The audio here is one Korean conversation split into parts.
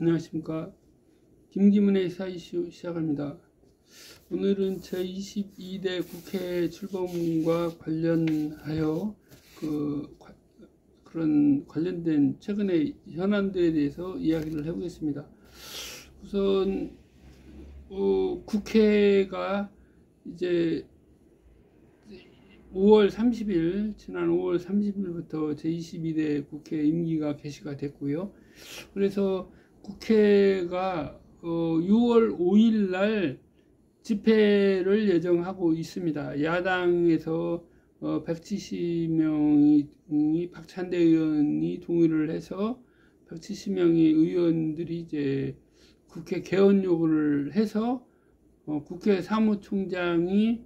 안녕하십니까. 김기문의 사이쇼 시작합니다. 오늘은 제22대 국회 출범과 관련하여 그런 관련된 최근의 현안들에 대해서 이야기를 해보겠습니다. 우선 국회가 이제 5월 30일, 지난 5월 30일부터 제22대 국회 임기가 개시가 됐고요. 그래서 국회가 6월 5일 날 집회를 예정하고 있습니다. 야당에서 170명이 박찬대 의원이 동의를 해서 170명의 의원들이 이제 국회 개원 요구를 해서 국회 사무총장이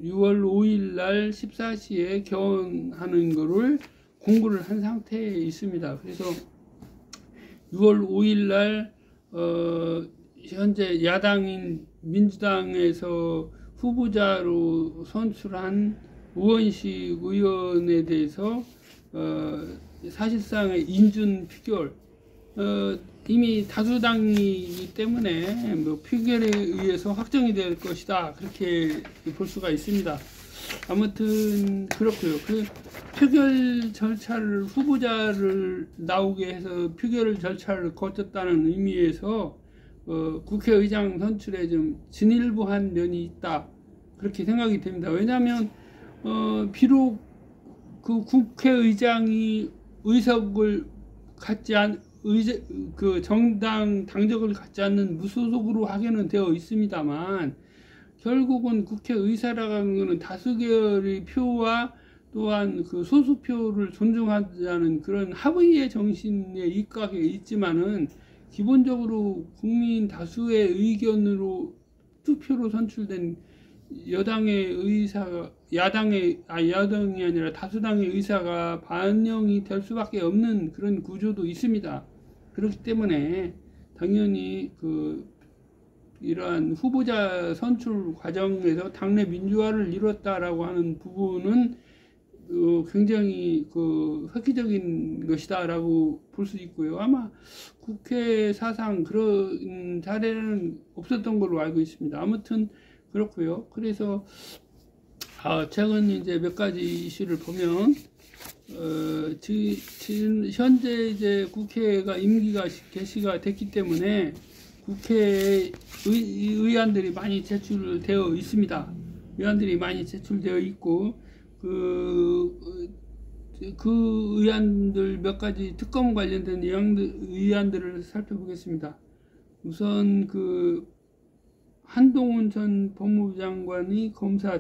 6월 5일 날 14시에 개원하는 것을 공고를 한 상태에 있습니다. 그래서 6월 5일 날 현재 야당인 민주당에서 후보자로 선출한 우원식 의원에 대해서 사실상의 인준 표결, 이미 다수당이기 때문에 표결에 의해서 확정이 될 것이다, 그렇게 볼 수가 있습니다. 아무튼 그렇고요. 그 표결 절차를, 후보자를 나오게 해서 표결 절차를 거쳤다는 의미에서 국회의장 선출에 좀 진일보한 면이 있다, 그렇게 생각이 됩니다. 왜냐하면 비록 그 국회의장이 의석을 갖지 그 정당 당적을 갖지 않는 무소속으로 하게는 되어 있습니다만, 결국은 국회의사라는 것은 다수결의 표와 또한 그 소수표를 존중하자는 그런 합의의 정신에 입각해 있지만은, 기본적으로 국민 다수의 의견으로 투표로 선출된 여당의 의사가 야당이 아니라 다수당의 의사가 반영이 될 수밖에 없는 그런 구조도 있습니다. 그렇기 때문에 당연히 이러한 후보자 선출 과정에서 당내 민주화를 이뤘다라고 하는 부분은 굉장히 획기적인 것이다라고 볼 수 있고요. 아마 국회 사상 그런 사례는 없었던 걸로 알고 있습니다. 아무튼 그렇고요. 그래서 최근 이제 몇 가지 이슈를 보면 현재 이제 국회가 임기가 개시가 됐기 때문에 국회에 의안들이 많이 제출되어 있습니다. 의안들이 많이 제출되어 있고 그 의안들 몇 가지 특검 관련된 의안들을 살펴보겠습니다. 우선 한동훈 전 법무부 장관이 검사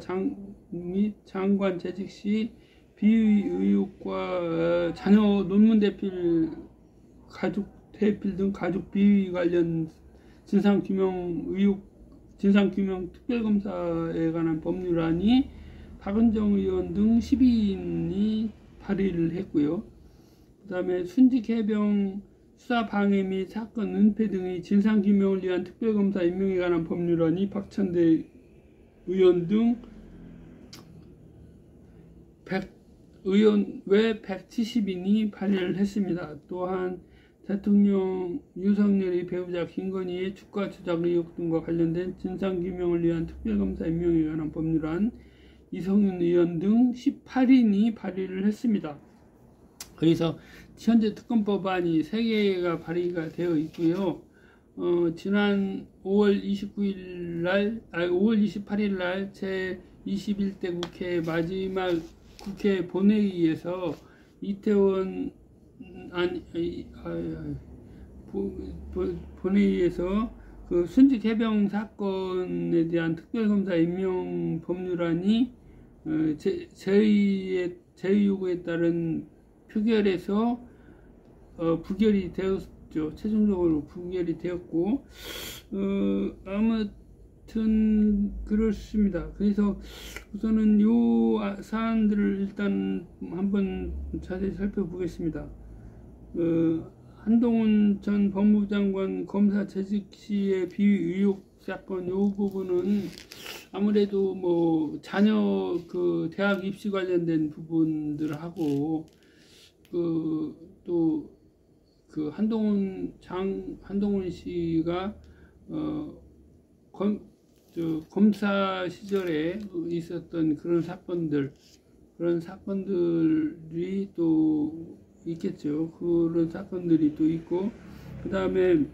및 장관 재직 시 비위 의혹과 자녀 논문 대필, 가족 대필 등 가족 비위 관련 진상규명 의혹, 진상규명 특별검사에 관한 법률안이 박은정 의원 등 12인이 발의를 했고요. 그 다음에 순직해병 수사방해 및 사건 은폐 등의 진상규명을 위한 특별검사 임명에 관한 법률안이 박찬대 의원 등 의원 외 170인이 발의를 했습니다. 또한 대통령 윤석열의 배우자 김건희의 주가 조작 의혹 등과 관련된 진상규명을 위한 특별검사 임명에 관한 법률안 이성윤 의원 등 18인이 발의를 했습니다. 그래서 현재 특검법안이 3개가 발의가 되어 있고요. 지난 5월 28일 날 제21대 국회 마지막 국회 본회의에서 이태원 본회의에서 그 순직 해병 사건에 대한 특별검사 임명 법률안이 제의 요구에 따른 표결에서 부결이 되었죠. 최종적으로 부결이 되었고, 아무튼 그렇습니다. 그래서 우선은 요 사안들을 일단 한번 자세히 살펴보겠습니다. 한동훈 전 법무부 장관 검사 재직 시의 비위 의혹 사건, 요 부분은 아무래도 자녀 대학 입시 관련된 부분들하고 또 그 한동훈 씨가 검사 시절에 있었던 그런 사건들이 또 있겠죠. 그런 사건들이 또 있고, 그 다음에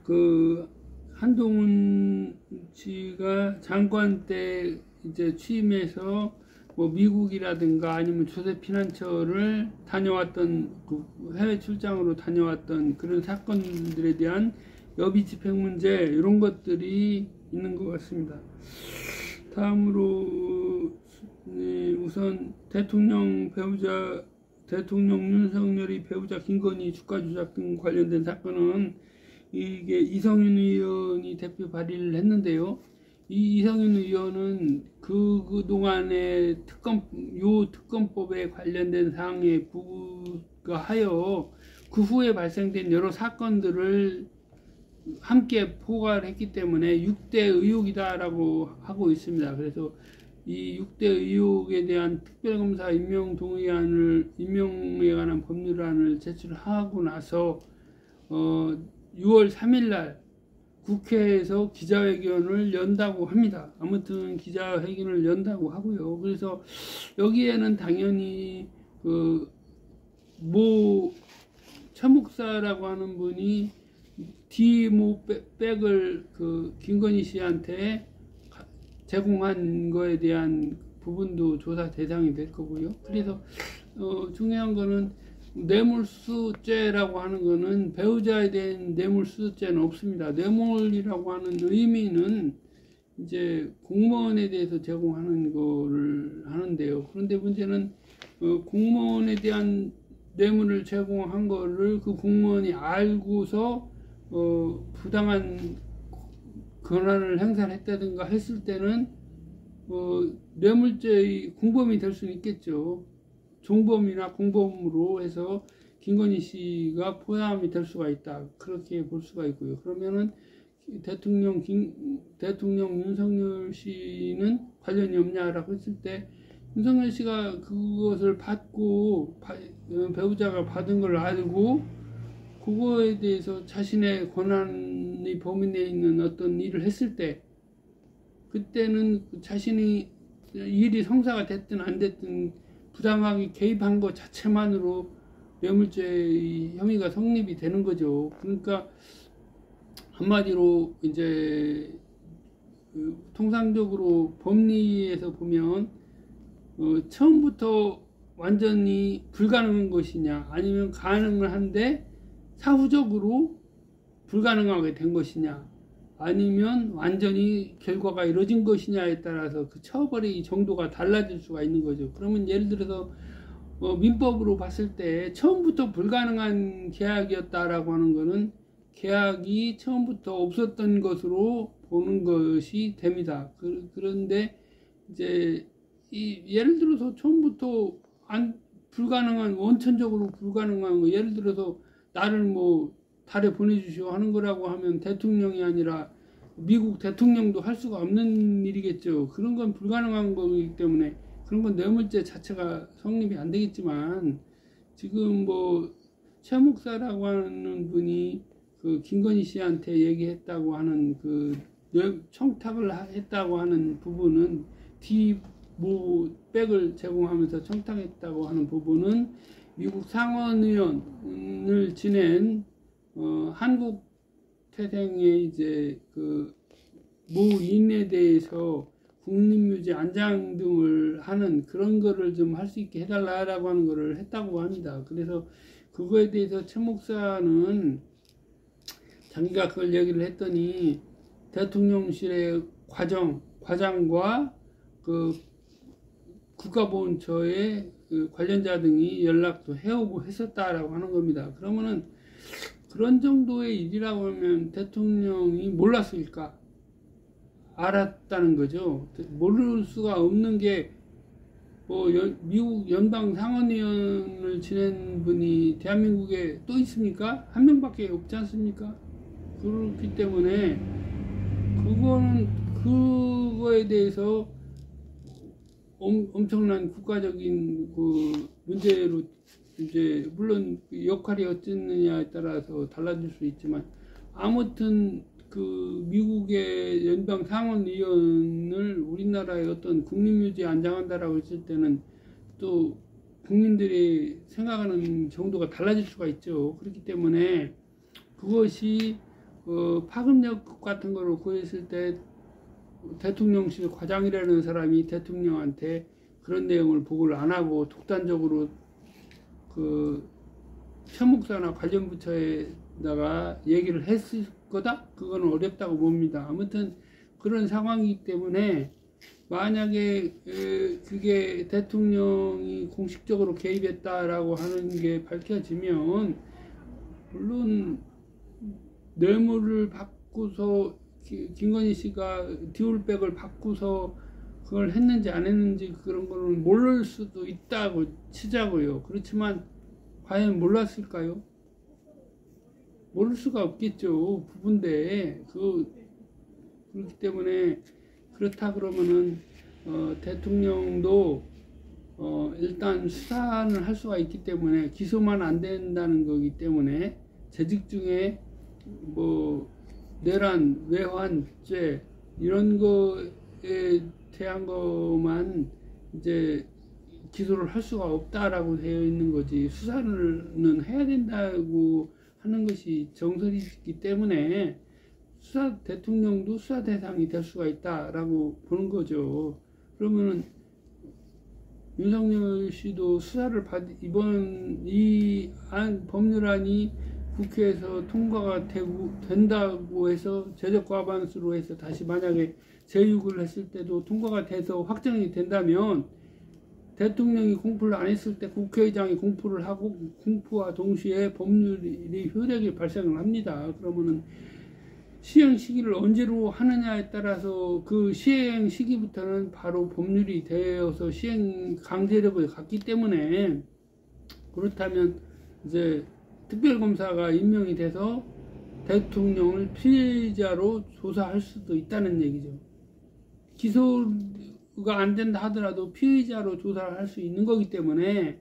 그 한동훈 씨가 장관 때 이제 취임해서 뭐 미국이라든가 아니면 조세 피난처를 다녀왔던, 그 해외 출장으로 다녀왔던 그런 사건들에 대한 여비 집행 문제, 이런 것들이 있는 것 같습니다. 다음으로 우선 대통령 윤석열이 배우자 김건희 주가 조작 등 관련된 사건은 이게 이성윤 의원이 대표 발의를 했는데요. 이 이성윤 의원은 그동안의 특검법에 관련된 사항에 부과하여 그 후에 발생된 여러 사건들을 함께 포괄 했기 때문에 6대 의혹이다라고 하고 있습니다. 그래서 이 6대 의혹에 대한 특별검사 임명에 관한 법률안을 제출하고 나서 6월 3일 날 국회에서 기자회견을 연다고 합니다. 아무튼 기자회견을 연다고 하고요. 그래서 여기에는 당연히 최 목사라고 하는 분이 디모 백을 김건희 씨한테 제공한 거에 대한 부분도 조사 대상이 될 거고요. 그래서 중요한 거는 뇌물수죄라고 하는 거는 배우자에 대한 뇌물수죄는 없습니다. 뇌물이라고 하는 의미는 이제 공무원에 대해서 제공하는 거를 하는데요. 그런데 문제는 공무원에 대한 뇌물을 제공한 거를 그 공무원이 알고서 부당한 권한을 행사를 했다든가 했을 때는 뇌물죄의 공범이 될 수는 있겠죠. 종범이나 공범으로 해서 김건희 씨가 포함이 될 수가 있다. 그렇게 볼 수가 있고요. 그러면은 대통령 윤석열 씨는 관련이 없냐라고 했을 때 윤석열 씨가 그것을 받고 배우자가 받은 걸 알고 그거에 대해서 자신의 권한의 범위 내에 있는 어떤 일을 했을 때 그때는 자신이 일이 성사가 됐든 안 됐든 부당하게 개입한 것 자체만으로 뇌물죄의 혐의가 성립이 되는 거죠. 그러니까 한마디로 이제 통상적으로 법리에서 보면 처음부터 완전히 불가능한 것이냐 아니면 가능을 한데 사후적으로 불가능하게 된 것이냐 아니면 완전히 결과가 이루어진 것이냐에 따라서 그 처벌의 정도가 달라질 수가 있는 거죠. 그러면 예를 들어서 민법으로 봤을 때 처음부터 불가능한 계약이었다라고 하는 거는 계약이 처음부터 없었던 것으로 보는 것이 됩니다. 그런데 이제 예를 들어서 처음부터 불가능한 원천적으로 불가능한 거, 예를 들어서 나를 뭐 달에 보내주시오 하는 거라고 하면 대통령이 아니라 미국 대통령도 할 수가 없는 일이겠죠. 그런 건 불가능한 거기 때문에 그런 건 뇌물죄 자체가 성립이 안 되겠지만 지금 뭐 최 목사라고 하는 분이 김건희 씨한테 얘기했다고 하는 청탁을 했다고 하는 부분은 백을 제공하면서 청탁했다고 하는 부분은 미국 상원의원을 지낸 한국 태생의 이제 모인에 대해서 국립묘지 안장 등을 하는 그런 거를 좀 할 수 있게 해달라고 하는 거를 했다고 합니다. 그래서 그거에 대해서 최 목사는 자기가 그걸 얘기를 했더니 대통령실의 과장과 국가보훈처의 관련자 등이 연락도 해오고 했었다라고 하는 겁니다. 그러면은 그런 정도의 일이라고 하면 대통령이 몰랐을까? 알았다는 거죠. 모를 수가 없는 게 미국 연방 상원의원을 지낸 분이 대한민국에 또 있습니까? 한 명밖에 없지 않습니까? 그렇기 때문에 그거에 대해서 엄청난 국가적인 문제로 이제 물론 역할이 어쩌느냐에 따라서 달라질 수 있지만 아무튼 그 미국의 연방 상원의원을 우리나라의 어떤 국립묘지에 안장한다라고 했을 때는 또 국민들이 생각하는 정도가 달라질 수가 있죠. 그렇기 때문에 그것이 파급력 같은 거를 구했을 때 대통령실 과장이라는 사람이 대통령한테 그런 내용을 보고를 안 하고 독단적으로 그 최목사나 관련 부처에다가 얘기를 했을 거다? 그거는 어렵다고 봅니다. 아무튼 그런 상황이기 때문에 만약에 그게 대통령이 공식적으로 개입했다라고 하는 게 밝혀지면 물론 뇌물을 받고서 김건희 씨가 디올백을 받고서 그걸 했는지 안 했는지 그런 거는 모를 수도 있다고 치자고요. 그렇지만 과연 몰랐을까요? 모를 수가 없겠죠. 부부인데 그렇기 때문에 그렇다 그러면은 대통령도 일단 수사는 할 수가 있기 때문에 기소만 안 된다는 거기 때문에 재직 중에 뭐 내란, 외환죄 이런 거에 대한 것만 이제 기소를 할 수가 없다라고 되어 있는 거지 수사는 해야 된다고 하는 것이 정설이기 때문에 대통령도 수사 대상이 될 수가 있다라고 보는 거죠. 그러면은 윤석열 씨도 수사를 이번 이 법률안이 국회에서 통과가 된다고 해서 제적 과반수로 해서 다시 만약에 제6을 했을 때도 통과가 돼서 확정이 된다면 대통령이 공포를 안 했을 때 국회의장이 공포를 하고 공포와 동시에 법률이 효력이 발생을 합니다. 그러면은 시행 시기를 언제로 하느냐에 따라서 그 시행 시기부터는 바로 법률이 되어서 시행 강제력을 갖기 때문에 그렇다면 이제 특별검사가 임명이 돼서 대통령을 피해자로 조사할 수도 있다는 얘기죠. 기소가 안 된다 하더라도 피의자로 조사를 할 수 있는 거기 때문에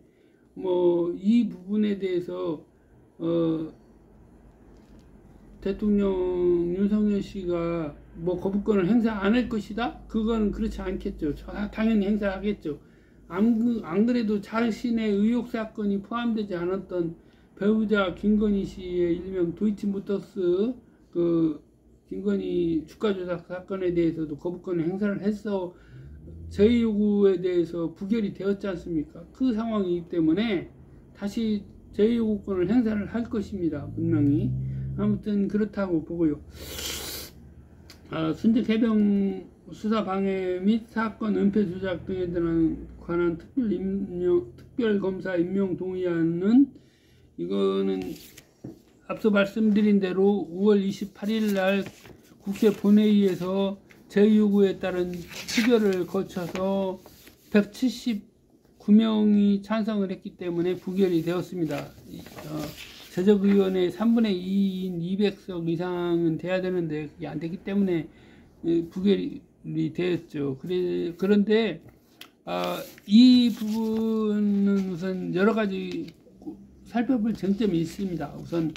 뭐 이 부분에 대해서 대통령 윤석열 씨가 뭐 거부권을 행사 안 할 것이다? 그건 그렇지 않겠죠. 당연히 행사하겠죠. 안 그래도 자신의 의혹 사건이 포함되지 않았던 배우자 김건희 씨의 일명 도이치모터스 그 김건희 주가 조작 사건에 대해서도 거부권을 행사를 해서 제2요구에 대해서 부결이 되었지 않습니까? 그 상황이기 때문에 다시 제2요구권을 행사를 할 것입니다. 분명히. 아무튼 그렇다고 보고요. 순직 해병 수사 방해 및 사건 은폐 조작 등에 관한 특별검사 임명 동의안은 이거는 앞서 말씀드린 대로 5월 28일 날 국회 본회의에서 제2요구에 따른 투표를 거쳐서 179명이 찬성을 했기 때문에 부결이 되었습니다. 제적의원의 3분의 2인 200석 이상은 돼야 되는데 그게 안 되기 때문에 부결이 되었죠. 그런데 이 부분은 우선 여러 가지 살펴볼 쟁점이 있습니다. 우선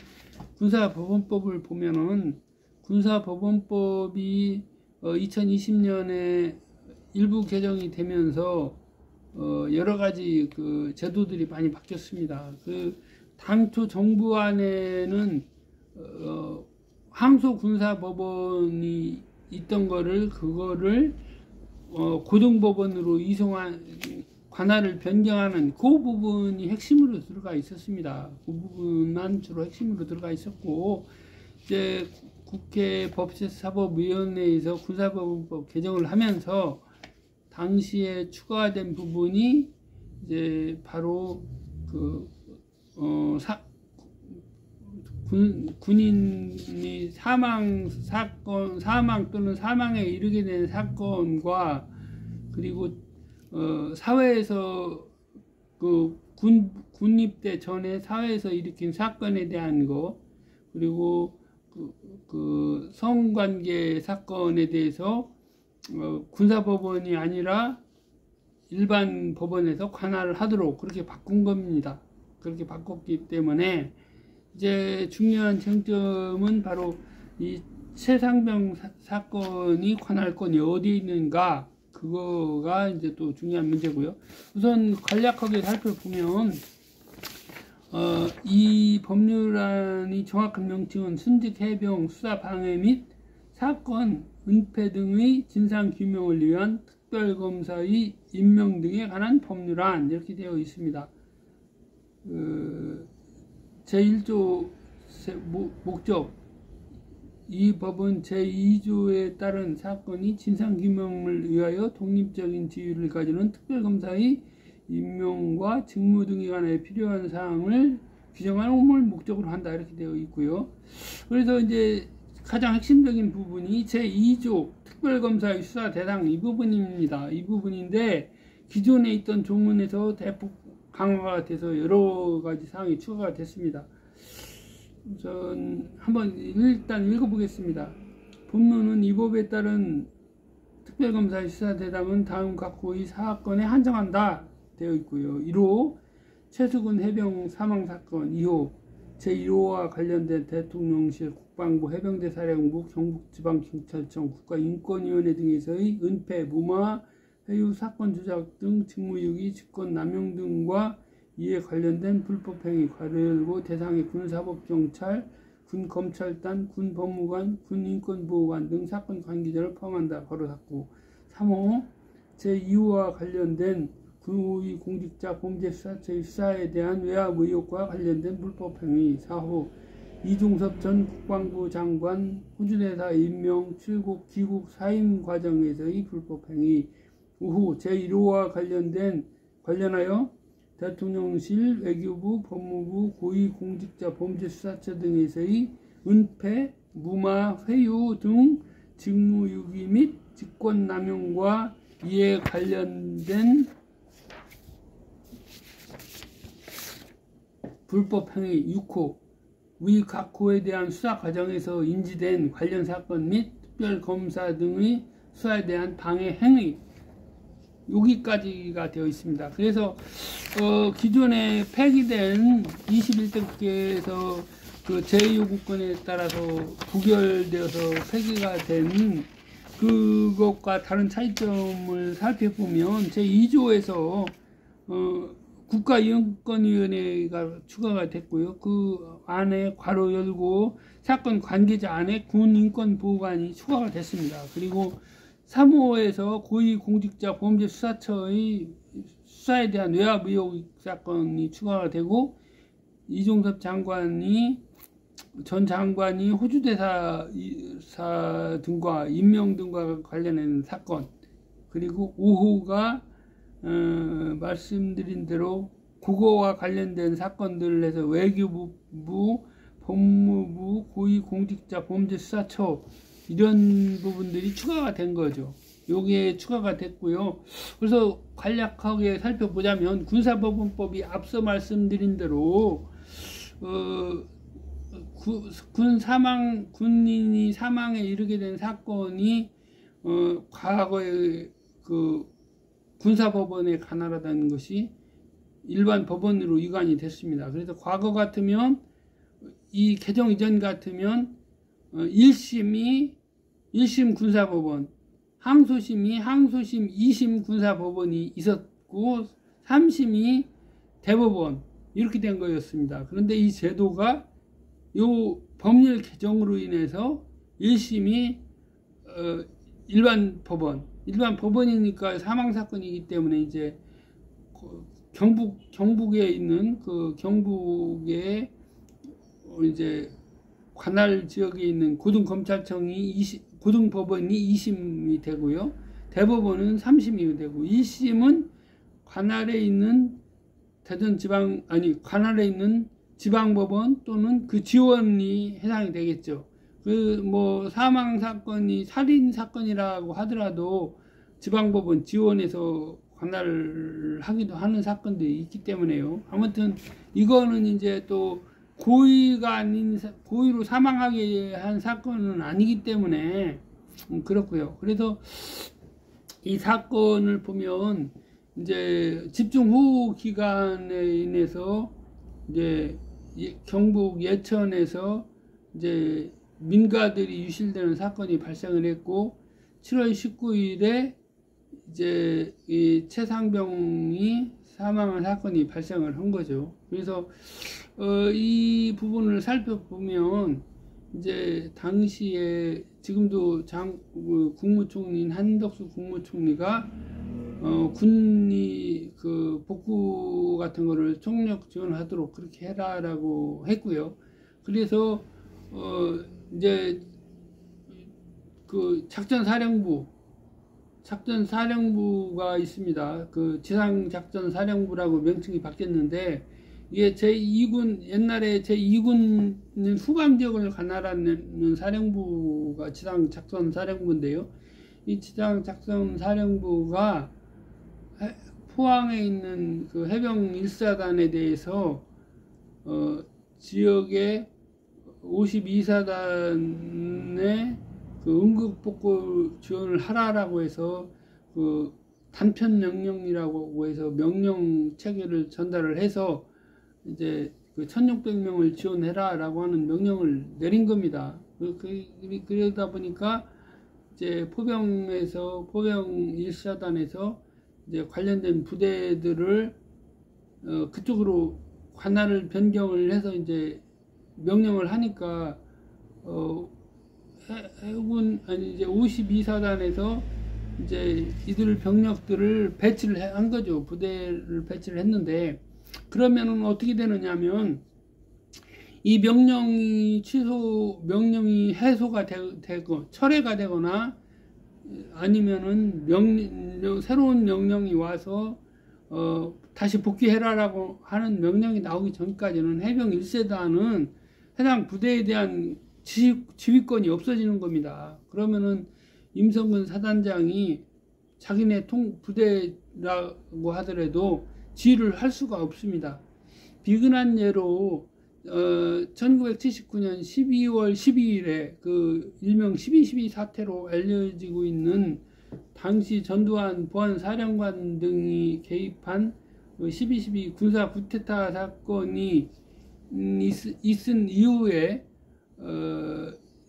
군사법원법을 보면은 군사법원법이 2020년에 일부 개정이 되면서 여러 가지 그 제도들이 많이 바뀌었습니다. 당초 정부안에는 항소군사법원이 있던 그거를 고등법원으로 이송한 관할을 변경하는 그 부분이 핵심으로 들어가 있었습니다. 그 부분만 주로 핵심으로 들어가 있었고 이제 국회 법제사법위원회에서 군사법원법 개정을 하면서 당시에 추가된 부분이 이제 바로 군인이 사망 또는 사망에 이르게 된 사건과 그리고 사회에서 군입대 전에 사회에서 일으킨 사건에 대한 거 그리고 성관계 사건에 대해서 군사법원이 아니라 일반 법원에서 관할을 하도록 그렇게 바꾼 겁니다. 그렇게 바꿨기 때문에 이제 중요한 쟁점은 바로 이 최상병 사건이 관할권이 어디에 있는가, 그거가 이제 또 중요한 문제고요. 우선 간략하게 살펴보면 이 법률안이 정확한 명칭은 순직 해병 수사 방해 및 사건 은폐 등의 진상 규명을 위한 특별검사의 임명 등에 관한 법률안, 이렇게 되어 있습니다. 제1조 목적, 이 법은 제2조에 따른 사건이 진상규명을 위하여 독립적인 지위를 가지는 특별검사의 임명과 직무 등에 관해 필요한 사항을 규정하는 목적으로 한다, 이렇게 되어 있고요. 그래서 이제 가장 핵심적인 부분이 제2조 특별검사의 수사 대상, 이 부분입니다. 이 부분인데 기존에 있던 조문에서 대폭 강화가 돼서 여러 가지 사항이 추가가 됐습니다. 우선 한번 일단 읽어보겠습니다. 본문은 이 법에 따른 특별검사의 수사 대상은 다음 각호의 사건에 한정한다 되어 있고요. 1호 최수근 해병 사망사건, 2호 제1호와 관련된 대통령실, 국방부, 해병대 사령부, 경북지방경찰청, 국가인권위원회 등에서의 은폐, 무마, 회유, 사건 조작 등 직무유기, 직권남용 등과 이에 관련된 불법행위, 그리고 대상의 군사법경찰, 군검찰단, 군법무관, 군인권보호관 등 사건 관계자를 포함한다. 바로 닫고. 3호 제2호와 관련된 군의 공직자 범죄수사처의 수사에 대한 외압 의혹과 관련된 불법행위. 4호 이종섭 전 국방부 장관 호주대사 임명, 출국, 귀국, 사임 과정에서의 불법행위. 5호 제1호와 관련하여 대통령실, 외교부, 법무부, 고위공직자 범죄수사처 등에서의 은폐, 무마, 회유 등 직무유기 및 직권남용과 이에 관련된 불법행위. 6호 위 각 호에 대한 수사 과정에서 인지된 관련 사건 및 특별검사 등의 수사에 대한 방해 행위, 여기까지가 되어 있습니다. 그래서 기존에 폐기된 21대 국회에서 그 제2요구권에 따라서 부결되어서 폐기가 된 그것과 다른 차이점을 살펴보면 제2조에서 국가인권위원회가 추가가 됐고요. 그 안에 괄호 열고 사건 관계자 안에 군인권보호관이 추가가 됐습니다. 그리고 3호에서 고위공직자 범죄수사처의 수사에 대한 외압 의혹 사건이 추가가 되고, 이종섭 전 장관이 호주대사 등과 임명 등과 관련된 사건, 그리고 5호가 말씀드린 대로 국어와 관련된 사건들에서 외교부, 법무부, 고위공직자 범죄수사처 이런 부분들이 추가가 된 거죠. 요게 추가가 됐고요. 그래서 간략하게 살펴보자면 군사법원법이 앞서 말씀드린 대로 군인이 사망에 이르게 된 사건이 과거에 그 군사법원에 관할하다는 것이 일반 법원으로 이관이 됐습니다. 그래서 과거 같으면 이 개정 이전 같으면 1심이 1심 군사법원, 항소심이 항소심 2심 군사법원이 있었고 3심이 대법원, 이렇게 된 거였습니다. 그런데 이 제도가 요 법률 개정으로 인해서 1심이 일반 법원이니까 사망사건이기 때문에 이제 경북에 있는 그 경북의 이제 관할 지역에 있는 고등법원이 2심이 되고요. 대법원은 3심이 되고, 1심은 관할에 있는 관할에 있는 지방법원 또는 그 지원이 해당이 되겠죠. 사망사건이 살인사건이라고 하더라도 지방법원 지원에서 관할하기도 하는 사건들이 있기 때문에요. 아무튼 이거는 이제 또 고의로 사망하게 한 사건은 아니기 때문에 그렇고요. 그래서 이 사건을 보면 이제 집중호우 기간에 인해서 이제 경북 예천에서 이제 민가들이 유실되는 사건이 발생을 했고 7월 19일에 이제 이 최상병이 사망한 사건이 발생을 한 거죠. 그래서 이 부분을 살펴보면 이제 당시에 지금도 국무총리인 한덕수 국무총리가 군이 그 복구 같은 거를 총력 지원하도록 그렇게 해라라고 했고요. 그래서 이제 그 작전사령부가 있습니다. 그 지상작전사령부라고 명칭이 바뀌었는데 이게 제2군 옛날에 제2군 후방 지역을 관할하는 사령부가 지상작전사령부인데요. 이 지상작전사령부가 포항에 있는 그 해병 1사단에 대해서 지역의 52사단의 그 응급복구 지원을 하라라고 해서 그 단편 명령이라고 해서 명령 체계를 전달을 해서 이제 그 1600명을 지원해라라고 하는 명령을 내린 겁니다. 그러다 보니까 이제 포병 1사단에서 이제 관련된 부대들을 그쪽으로 관할을 변경을 해서 이제 명령을 하니까 해군 이제 52사단에서 이제 이들 병력들을 배치를 한 거죠. 부대를 배치를 했는데 그러면은 어떻게 되느냐면 이 명령이 해소가 되고 철회가 되거나 아니면은 새로운 명령이 와서 다시 복귀해라라고 하는 명령이 나오기 전까지는 해병 1세단은 해당 부대에 대한 지휘권이 없어지는 겁니다. 그러면은 임성근 사단장이 자기네 부대라고 하더라도 지휘를 할 수가 없습니다. 비근한 예로 1979년 12월 12일에 그 일명 12.12 사태로 알려지고 있는 당시 전두환 보안사령관 등이 개입한 12.12 군사 쿠데타 사건이 있은 이후에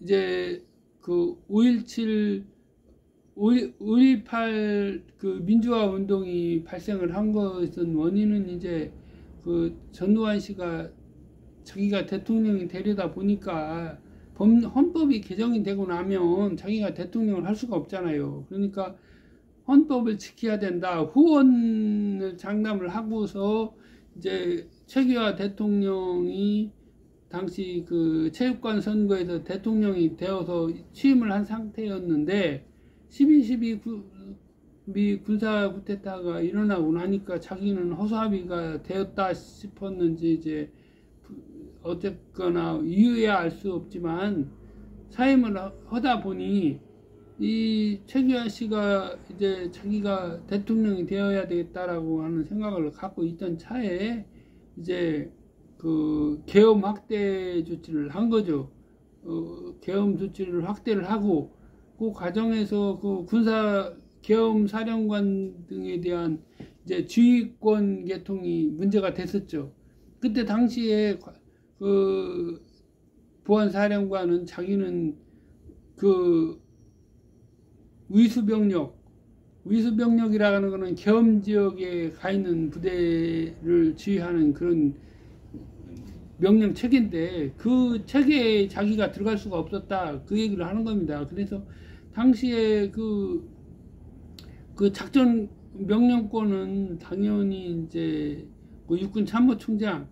이제 그 5.18 그 민주화 운동이 발생을 한 것은 원인은 이제 그 전두환 씨가 자기가 대통령이 되려다 보니까 헌법이 개정이 되고 나면 자기가 대통령을 할 수가 없잖아요. 그러니까 헌법을 지켜야 된다. 후원을 장담을 하고서 이제 최규하 대통령이 당시 그 체육관 선거에서 대통령이 되어서 취임을 한 상태였는데 12.12 군사 쿠데타가 일어나고 나니까 자기는 허수아비가 되었다 싶었는지 이제 어쨌거나 이유야 알 수 없지만 사임을 하다 보니 이 최규하 씨가 이제 자기가 대통령이 되어야 되겠다라고 하는 생각을 갖고 있던 차에 이제 그 계엄 확대 조치를 한 거죠. 계엄 조치를 확대를 하고 그 과정에서 그 군사 계엄 사령관 등에 대한 이제 지휘권 계통이 문제가 됐었죠. 그때 당시에 그 보안사령관은 자기는 그 위수병력이라는 거는 계엄 지역에 가 있는 부대를 지휘하는 그런 명령 체계인데 그 체계에 자기가 들어갈 수가 없었다 그 얘기를 하는 겁니다. 그래서 당시에 그 작전 명령권은 당연히 이제 그 육군 참모총장이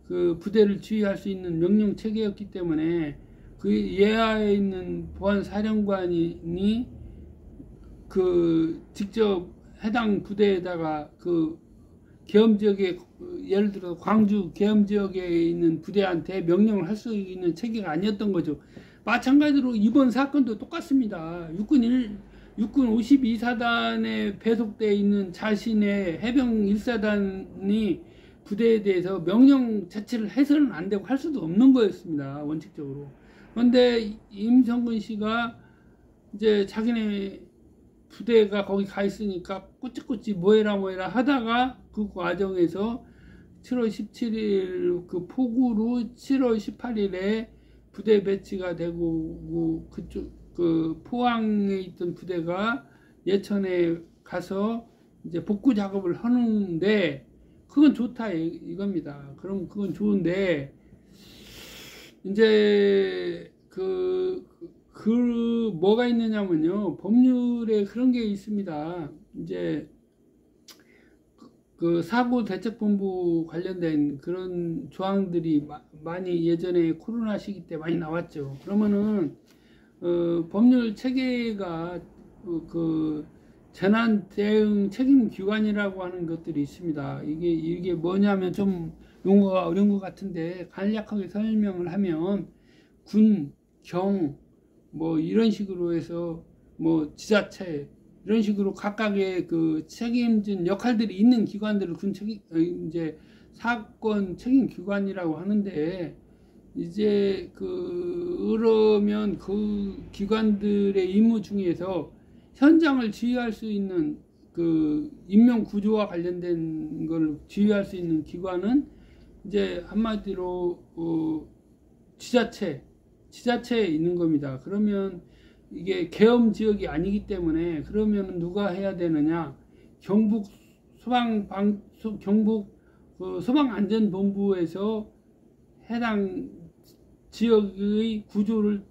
그 부대를 지휘할 수 있는 명령 체계였기 때문에 그 예하에 있는 보안사령관이 그 직접 해당 부대에다가 그 계엄 지역에 예를 들어 광주 계엄 지역에 있는 부대한테 명령을 할 수 있는 체계가 아니었던 거죠. 마찬가지로 이번 사건도 똑같습니다. 육군 52사단에 배속되어 있는 자신의 해병 1사단이 부대에 대해서 명령 자체를 해서는 안 되고 할 수도 없는 거였습니다. 원칙적으로. 그런데 임성근 씨가 이제 자기네 부대가 거기 가 있으니까 꾸찌꾸찌 뭐해라 하다가 그 과정에서 7월 17일 그 폭우로 7월 18일에 부대 배치가 되고 그쪽 그 포항에 있던 부대가 예천에 가서 이제 복구 작업을 하는데 그건 좋다 이겁니다. 그럼 그건 좋은데 이제 뭐가 있느냐면요, 법률에 그런 게 있습니다. 이제 그 사고대책본부 관련된 그런 조항들이 많이 예전에 코로나 시기 때 많이 나왔죠. 그러면은 법률 체계가 그 재난 대응 책임 기관이라고 하는 것들이 있습니다. 이게 뭐냐면 좀 용어가 어려운 것 같은데 간략하게 설명을 하면 군, 경, 뭐 이런 식으로 해서 뭐 지자체 이런 식으로 각각의 그 책임진 역할들이 있는 기관들을 이제 사건 책임 기관이라고 하는데, 이제 그러면 그 기관들의 임무 중에서 현장을 지휘할 수 있는 그 인명 구조와 관련된 걸 지휘할 수 있는 기관은 이제 한마디로 지자체에 있는 겁니다. 그러면 이게 계엄 지역이 아니기 때문에 그러면 누가 해야 되느냐? 경북 소방안전본부에서 해당 지역의 구조를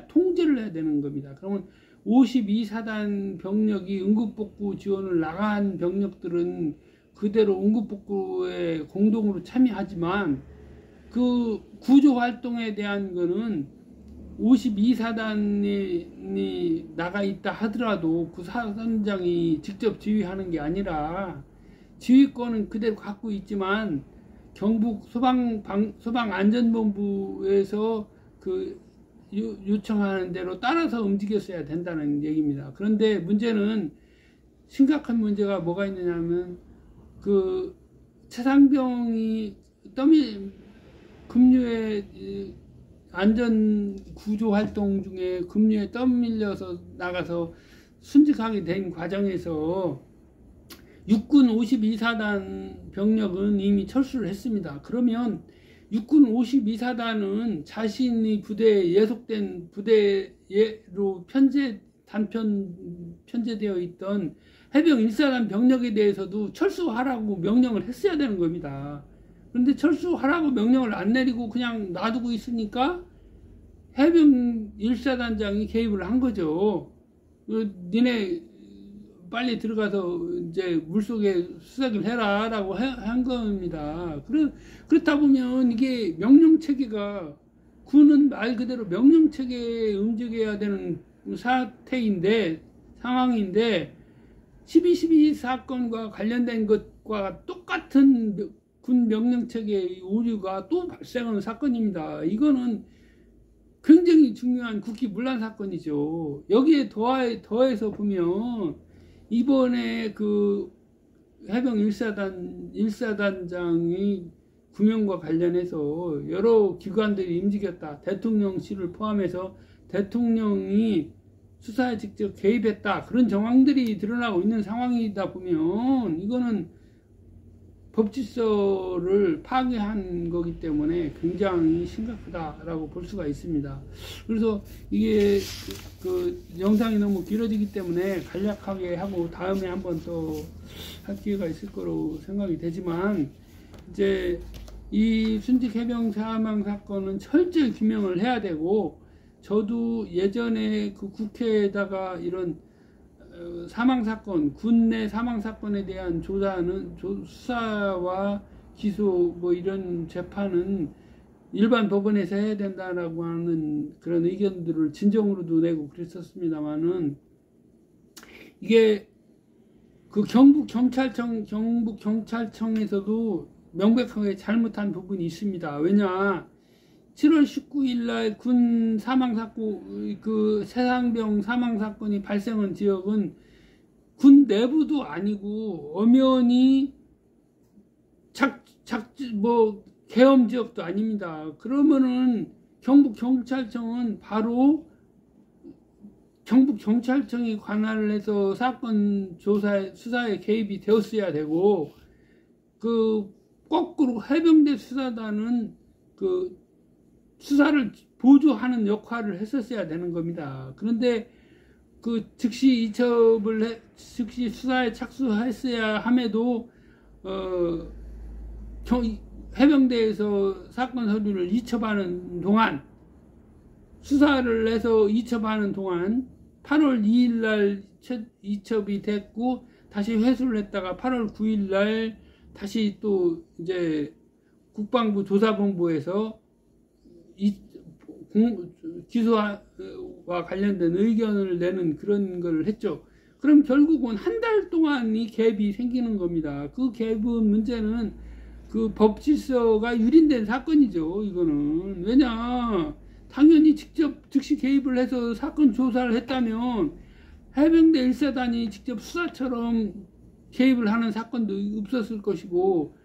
통제를 해야 되는 겁니다. 그러면 52사단 병력이 응급복구 지원을 나간 병력들은 그대로 응급복구에 공동으로 참여하지만 그 구조활동에 대한 거는 52사단이 나가 있다 하더라도 그 사단장이 직접 지휘하는 게 아니라 지휘권은 그대로 갖고 있지만 경북 소방안전본부에서 그 요청하는 대로 따라서 움직였어야 된다는 얘기입니다. 그런데 문제는, 심각한 문제가 뭐가 있느냐면 그 최상병이 급류에 안전 구조 활동 중에 급류에 떠밀려서 나가서 순직하게 된 과정에서 육군 52사단 병력은 이미 철수를 했습니다. 그러면 육군 52사단은 자신이 부대에 예속된 부대로 단편 편제되어 있던 해병 1사단 병력에 대해서도 철수하라고 명령을 했어야 되는 겁니다. 그런데 철수하라고 명령을 안 내리고 그냥 놔두고 있으니까 해병 1사단장이 개입을 한 거죠. 니네 빨리 들어가서 이제 물속에 수색을 해라 라고 한 겁니다. 그렇다 보면 이게 명령체계가, 군은 말 그대로 명령체계에 움직여야 되는 상황인데 12.12 사건과 관련된 것과 똑같은 군 명령체계의 오류가 또 발생하는 사건입니다. 이거는 굉장히 중요한 국기문란 사건이죠. 여기에 더해서 보면 이번에 그 해병 1사단장이 구명과 관련해서 여러 기관들이 움직였다. 대통령실을 포함해서 대통령이 수사에 직접 개입했다. 그런 정황들이 드러나고 있는 상황이다 보면 이거는 법질서를 파괴한 거기 때문에 굉장히 심각하다라고 볼 수가 있습니다. 그래서 이게 그 영상이 너무 길어지기 때문에 간략하게 하고 다음에 한번 또 할 기회가 있을 거로 생각이 되지만, 이제 이 순직 해병 사망 사건은 철저히 규명을 해야 되고, 저도 예전에 그 국회에다가 이런 사망사건, 군 내 사망사건에 대한 수사와 기소 뭐 이런 재판은 일반 법원에서 해야 된다라고 하는 그런 의견들을 진정으로도 내고 그랬었습니다만은, 이게 그 경북경찰청에서도 명백하게 잘못한 부분이 있습니다. 왜냐, 7월 19일 날 군 사망사건, 그 최상병 사망사건이 발생한 지역은 군 내부도 아니고 엄연히 계엄 지역도 아닙니다. 그러면은 경북경찰청은 바로 경북경찰청이 관할을 해서 사건 수사에 개입이 되었어야 되고, 그 거꾸로 해병대 수사단은 그 수사를 보조하는 역할을 했었어야 되는 겁니다. 그런데 그 즉시 즉시 수사에 착수했어야 함에도 해병대에서 사건 서류를 이첩하는 동안, 수사를 해서 이첩하는 동안 8월 2일 날 이첩이 됐고 다시 회수를 했다가 8월 9일 날 다시 또 이제 국방부 조사본부에서 기소와 관련된 의견을 내는 그런 걸 했죠. 그럼 결국은 한 달 동안이 갭이 생기는 겁니다. 그 갭은 문제는 그 법 질서가 유린된 사건이죠. 이거는 왜냐, 당연히 직접 즉시 개입을 해서 사건 조사를 했다면 해병대 1사단이 직접 수사처럼 개입을 하는 사건도 없었을 것이고,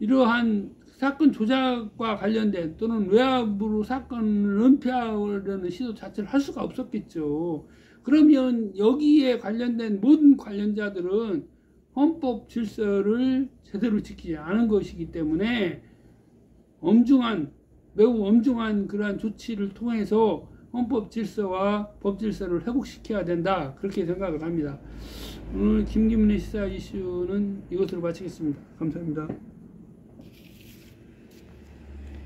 이러한 사건 조작과 관련된 또는 외압으로 사건을 은폐하려는 시도 자체를 할 수가 없었겠죠. 그러면 여기에 관련된 모든 관련자들은 헌법 질서를 제대로 지키지 않은 것이기 때문에 매우 엄중한 그러한 조치를 통해서 헌법 질서와 법 질서를 회복시켜야 된다, 그렇게 생각을 합니다. 오늘 김기문의 시사 이슈는 이것으로 마치겠습니다. 감사합니다.